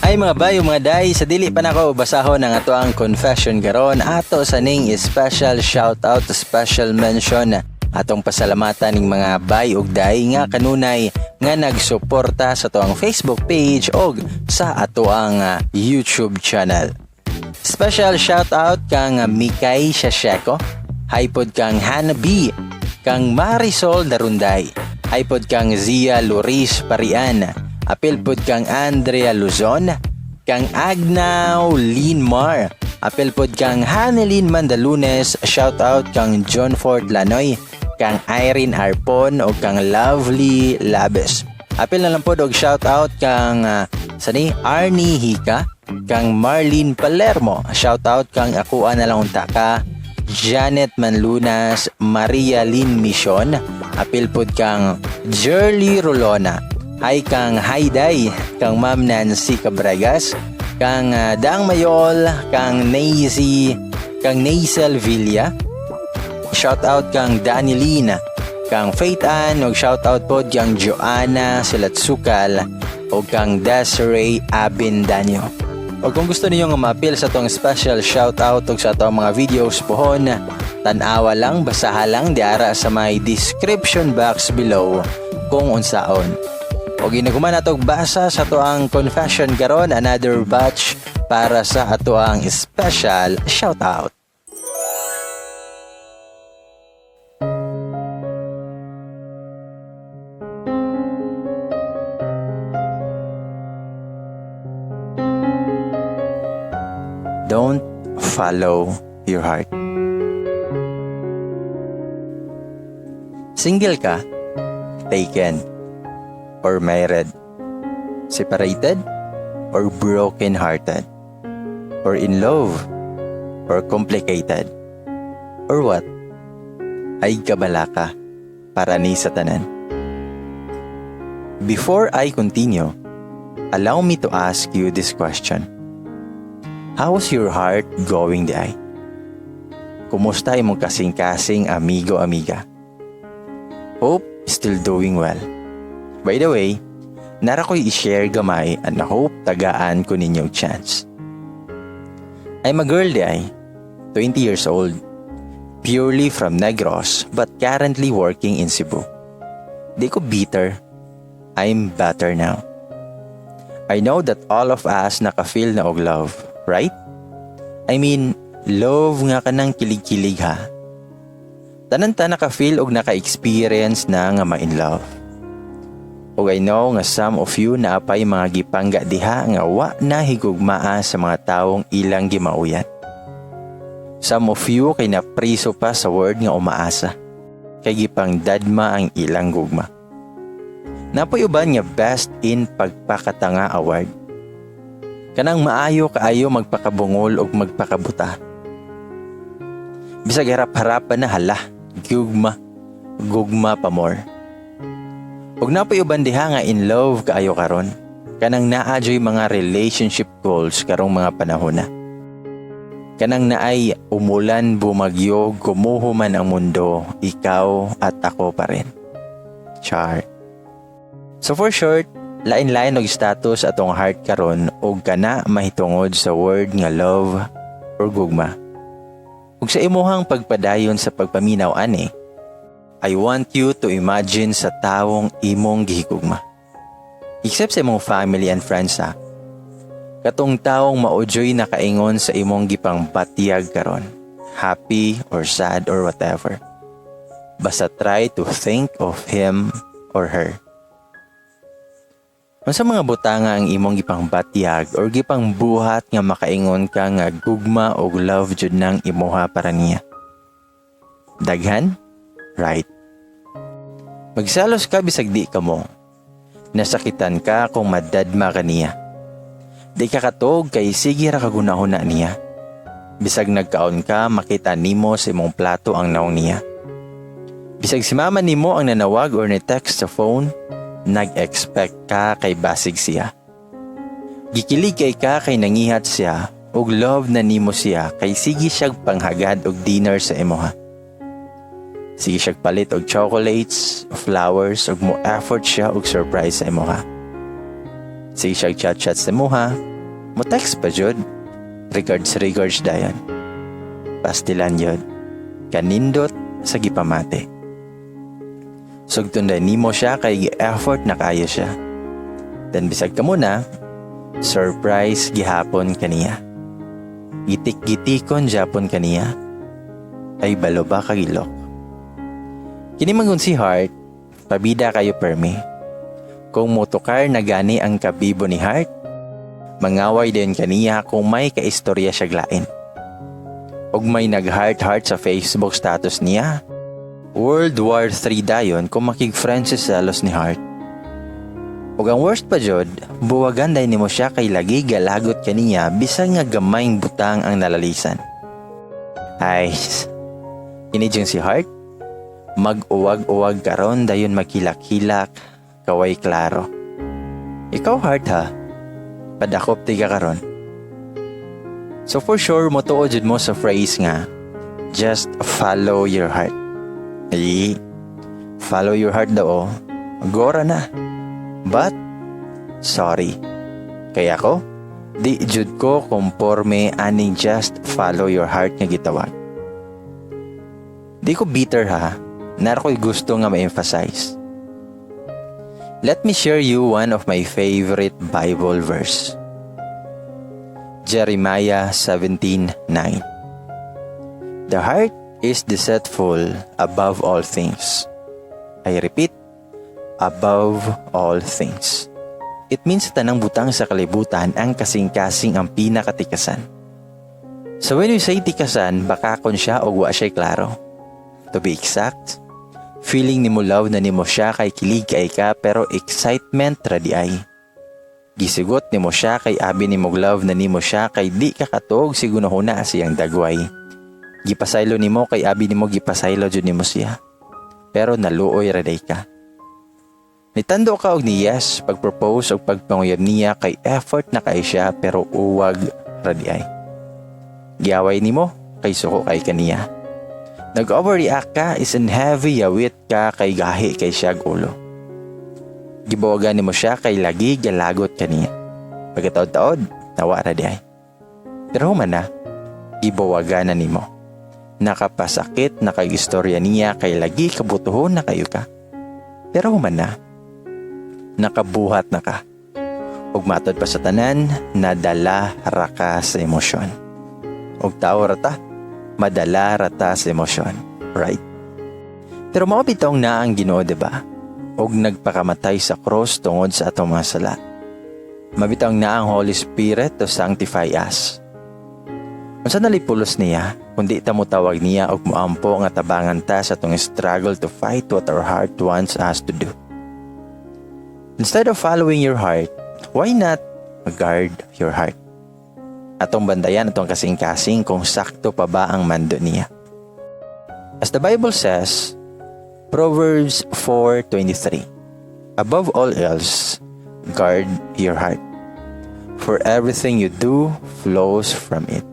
Ay mga bayo mga day, sa dili pa nako basahon ang ato ang confession karon ato sa ning special shout out, special mention atong pasalamatan ning mga bay ug day nga kanunay nga nagsuporta sa ato ang Facebook page og sa ato ang YouTube channel. Special shout out kang Mikay Shasheko, haypod kang Hannah B, kang Marisol Darunday, haypod kang Zia Loris Parian, apil pod kang Andrea Luzon, kang Agnaw Linmar, apil pod kang Hanelin Mandalunes, shout out kang John Ford Lanoy, kang Irene Arpon o kang Lovely Labes. Apil na lang pod og shout out kang Arnie Hika, kang Marlene Palermo, shout out kang Akuan na lang unta ka, Janet Manlunas, Maria Lynn Mission, apil pod kang Jerly Rolona, ay kang Hayday, kang Ma'am Nancy Cabregas, kang Daang Mayol, kang Naisy, kang Naisel Villa, shout out kang Danilina, kang Faith Ann, og shout out pod kang Joanna Silatsukal, o kang Desiree Abindanyo. O kung gusto niyo nga ma-appeal sa tong special shout out og sa atong mga videos pohon, tan-awa lang, basaha lang diara sa may description box below kung unsaon. O ginaguman natog basa sa ato ang confession karon, another batch para sa ato ang special shout out. Don't follow your heart. Single ka, taken, or married, separated, or broken-hearted, or in love, or complicated, or what? Ay kabala ka para ni sa tanan. Before I continue, allow me to ask you this question. How's your heart going day? Kumusta imong kasing-kasing amigo-amiga? Hope still doing well. By the way, nara ko'y i-share gamay and hope tagaan ko ninyong chance. I'm a girl day, 20 years old, purely from Negros but currently working in Cebu. Di ko bitter, I'm better now. I know that all of us naka-feel na og love, right? I mean, love nga ka ng kilig-kilig ha. Tanan-ta naka-feel og naka-experience na nga ma-in love. Og I know nga some of you na apay mga gipangga diha nga wa na higugmaa sa mga taong ilang gimauyan. Some of you kay napriso pa sa word nga umaasa, kay gipang dadma ang ilang gugma. Napoy uban nga best in pagpakatanga award. Kanang maayo kaayo magpakabungol og magpakabuta. Bisag harap-harapan na hala, gugma pa more. Og napoy uban diha nga in love kaayo karon, kanang naadyoy mga relationship goals karong mga panahon na. Kanang naay umulan, bumagyo, gumuho man ang mundo, ikaw at ako pa rin. Char. So for short, lain-lain og status atong heart karon og kana mahitungod sa word nga love or gugma. Ug sa imuhang pagpadayon sa pagpaminaw ani, I want you to imagine sa tawong imong gihigugma. Except sa imong family and friends ha. Katong tawong maudyoy nakaingon sa imong gipang batyag karon, happy or sad or whatever. Basta try to think of him or her. Unsa mga butanga ang imong gipang batyag or gipang buhat nga makaingon ka nga gugma og love jud nang imuha para niya? Daghan? Right. Magsalos ka bisag di ka mo. Nasakitan ka kung madadma ka niya. Di ka katog kay sige ra kagunahon na niya. Bisag nagkaon ka makita nimo sa imong plato ang naong niya. Bisag si mama nimo ang nanawag or ni-text sa phone, nag-expect ka kay basig siya. Gikilig kay ka kay nangihat siya og love na nimo siya kay sige siyag panghagad og dinner sa imuha. Sige siyag palit og chocolates, flowers ug mo effort siya og surprise sa imuha. Sige siya chat-chat sa muha. Mo-text pa jud. Regards dayon. Pastilan yun. Kanindot sa gipamate. Sugtun na nimo siya kay effort na kaya siya. Then bisag ka muna, surprise gihapon kaniya. Gitik-gitikon japon kaniya. Ay balo ba kagilok. Kini mangun si Heart, pabida kayo permi. Kung motokar na gani ang kabibo ni Heart, mangaway din kaniya kung may kaistorya siya glain. Og may nag-heart-heart sa Facebook status niya, World War III dayon kung makig-friends si Selos ni Heart. Og ang worst pa jud, buwagan dayon nimo siya kay lagi galagot kaniya bisan nga gamayng butang ang nalalisan. Ay, kini si Heart, mag-uwag-uwag karon dayon makilak-hilak, kaway klaro. Ikaw Heart ha, padakop tiga karon. So for sure, motuo jud mo sa phrase nga, just follow your heart. Ay, follow your heart daw, agora na. But, sorry. Kaya ko, di jud ko konforme aning just follow your heart nga gitawag. Di ko bitter ha, nara ko'y gusto nga ma-emphasize. Let me share you one of my favorite Bible verse. Jeremiah 17:9. The heart is deceitful above all things. I repeat, above all things. It means tanang butang sa kalibutan ang kasing-kasing ang pinakatikasan. So when we say tikasan, baka kon siya o wa siya klaro. To be exact, feeling ni mo love na ni mo siya kay kilig kay ka pero excitement radi ay. Gisugot ni mo siya kay abi ni mo love na ni mo siya kay di kakatog sigunahuna siyang dagway. Gipasaylo ni mo kay abi ni mo gipasaylo jud ni mo siya. Pero naluoy raday ka. Nitando ka og ni yes pagpropose og pagpanguyab niya kay effort na kay siya pero uwag radi ay. Giaway ni mo kay suko kay kaniya. Nag-overreact ka is in heavy yawit ka kay gahi kay siya ulo. Gibawagan ni mo siya kay lagi galagot kaniya. Pagkataod-taod, nawa ra di ay. Pero human na, gibawagan na ni mo. Nakapasakit na kay istorya niya kay lagi kabutuhon na kayo ka. Pero human na, nakabuhat na ka. Ug matod pa sa tanan, nadala ra ka sa emosyon. Ug tao ra ta, madala rata sa emosyon, right? Pero mao bitong na ang Ginoo, diba? Og nagpakamatay sa cross tungod sa atong mga sala. Mabitaw na ang Holy Spirit to sanctify us. Unsa nalipulos niya, kundi ta mo tawag niya og moampo nga tabangan ta sa atong struggle to fight what our heart wants us to do. Instead of following your heart, why not guard your heart? Atong bandayan atong kasing-kasing kung sakto pa ba ang mando niya. As the Bible says, Proverbs 4:23, above all else, guard your heart, for everything you do flows from it.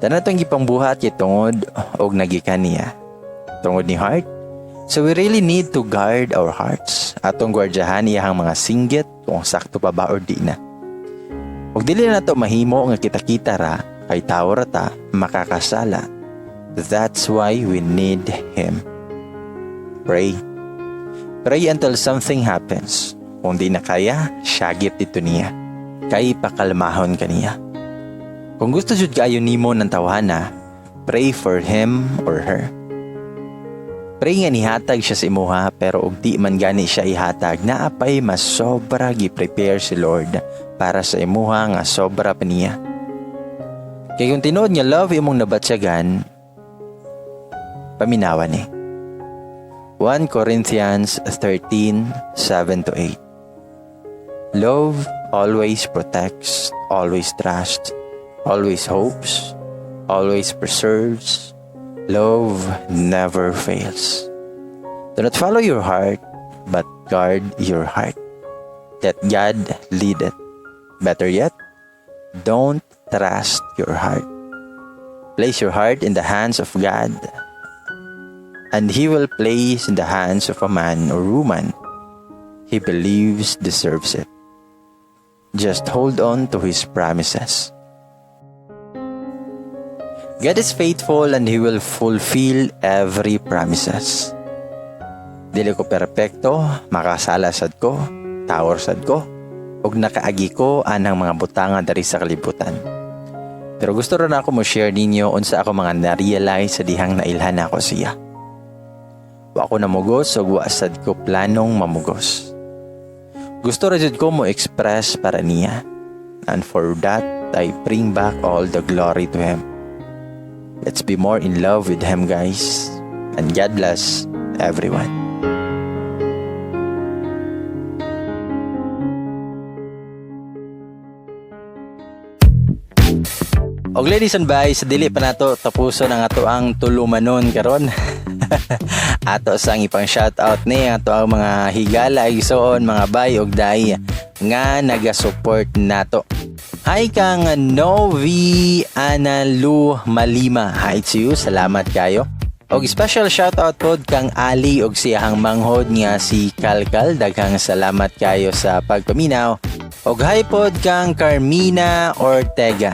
Tanan itong gipangbuhat kay tungod og nagikan niya. Tungod ni heart, so we really need to guard our hearts. Atong gwardyahan iyang mga singgit kung sakto pa ba or di na. Ug dili na to mahimo nga kita-kita ra kay tao ra ta makakasala. That's why we need Him. Pray. Pray until something happens. Kung di na kaya, syagit dito niya. Kay pakalmahon kaniya. Kung gusto jud kaayo nimo ng tawhana, pray for him or her. Pray nga nihatag siya sa imuha pero ug di man gani siya ihatag, naapay mas sobra gi-prepare si Lord para sa imuha nga sobra pa niya. Kay kung tinuod nga love imong nabatsyagan, paminawan ni. 1 Corinthians 13:7-8. Love always protects, always trusts, always hopes, always preserves. Love never fails. Do not follow your heart, but guard your heart. Let God lead it. Better yet, don't trust your heart. Place your heart in the hands of God, and He will place in the hands of a man or woman He believes deserves it. Just hold on to His promises. God is faithful and He will fulfill every promises. Dili ko perpekto, makasalasad ko, tawarsad ko, ug nakaagi ko anang mga butanga dari sa kalibutan. Pero gusto rin ako mo share ninyo unsa ako mga na-realize sa dihang nailhan ako siya. Wa ako namugos ug wa sad ko planong mamugos. Gusto rin ko mo express para niya. And for that, I bring back all the glory to Him. Let's be more in love with Him, guys. And God bless everyone. Og ladies and boys, dili pa nato tapuson ang ato ang tulumanon karon. Ato sang ipang shoutout ni ato ang mga higala igsoon, mga bay og day nga naga-support nato. Hi kang Novi Analu Malima. Hi to you, salamat kayo. Og special shoutout pod kang Ali og siyahang manghod nga si Kalkal. Daghang salamat kayo sa pagpaminaw. Og hi pod kang Carmina Ortega.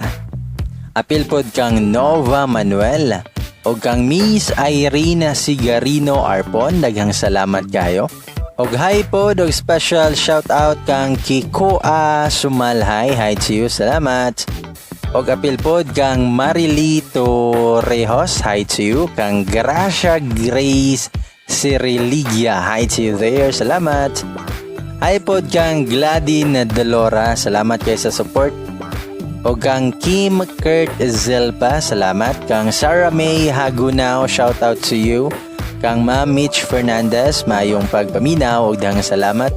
Apil pod kang Nova Manuel. Og kang Miss Irene Sigarino Arpon, daghang salamat kayo. Og hi pod og special shout out kang Kikoa Sumalhay, hi to you, salamat. Og apil pod kang Marily Torrejos, hi to you. Kang Gracia Grace Siriligia, hi to you there, salamat. Hi pod kang Gladyn Delora, salamat kayo sa support. O kang Kim Kurt Zelpa, salamat. Kang Sarah May Hagunao, shout out to you. Kang Ma'am Mitch Fernandez, mayong pagpaminaw og dang salamat.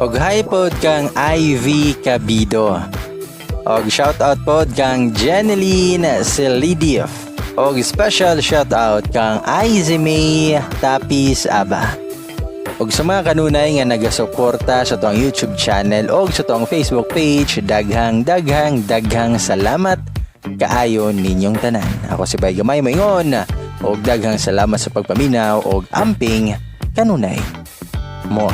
Og hi pod kang Ivy Cabido. Og shout out pod kang Jeneline Selidiev. Og special shout out kang Izime Tapis Aba. Og sa mga kanunay nga nagasuporta sa tuang YouTube channel o sa tuang Facebook page, daghang salamat kaayo ninyong tanan. Ako si Bay Gamay Moingon, og daghang salamat sa pagpaminaw og amping kanunay mo.